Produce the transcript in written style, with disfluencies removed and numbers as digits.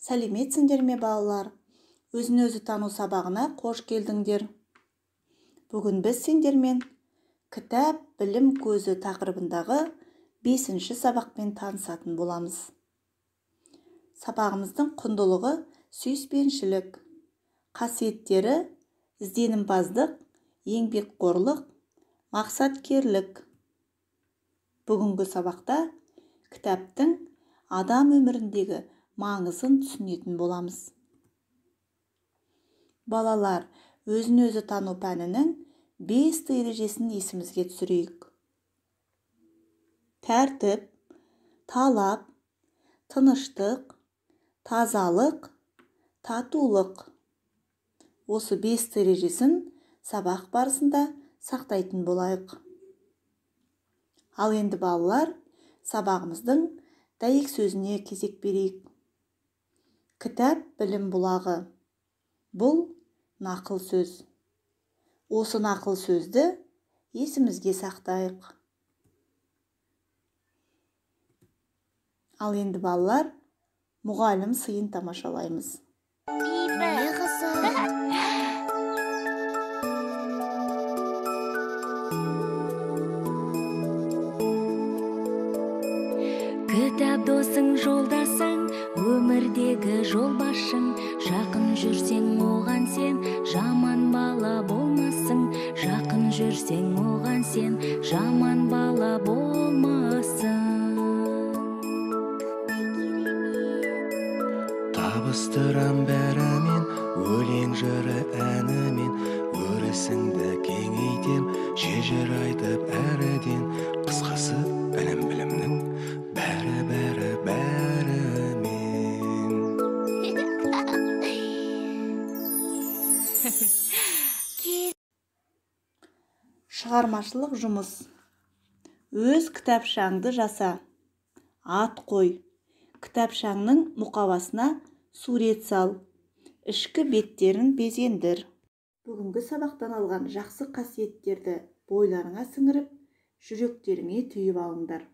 Сәлеметсіңдер ме балалар? Өзін-өзі тану сабағына қош келдіңдер. Бүгін біз сендермен кітап білім көзі тақырыбындағы 5-ші сабақпен танысатын боламыз. Сабағымыздың құндылығы сүйіспеншілік, қасиеттері ізденімпаздық, еңбекқорлық, мақсаткерлік. Бүгінгі сабақта кітаптың адам өміріндегі маңызын түсінетін боламыз. Балалар, өзін-өзі тану пәнінің 5 ережесін есімізге түсірейік. Тәртіп, талап, тыныштық, тазалық, татулық. Осы 5 ережесін сабақ барысында сақтайтын болайық. Ал енді балалар, сабағымыздың дәйек сөзіне кезек берейік. Кітап білім бұлағы. Бұл нақыл сөз. Осы нақыл сөзді есімізге сақтайық. Ал енді балалар, мұғалім сыйын тамашалаймыз. Кітап досың, жолдасың, өмірдегі жолбасшың. Жақын жүрсең оған сен, жаман бала болмассың. Жақын жүрсең оған сен, жаман бала болмассың. Табыстырам бәрімен, өлең жыры әнімен. Өрісіңді кеңейтем, жер айтып әріден. Қысқасы ілім білімнің бәрімен. Шығармашылық жұмыс. Өз кітапшаңды жаса. Ат қой. Кітапшаңның мұқабасына сурет сал. Ішкі беттерін безендір. Бүгінгі сабақтан алған жақсы қасиеттерді бойларыңа сіңіріп, жүректеріңе түйіп алыңдар.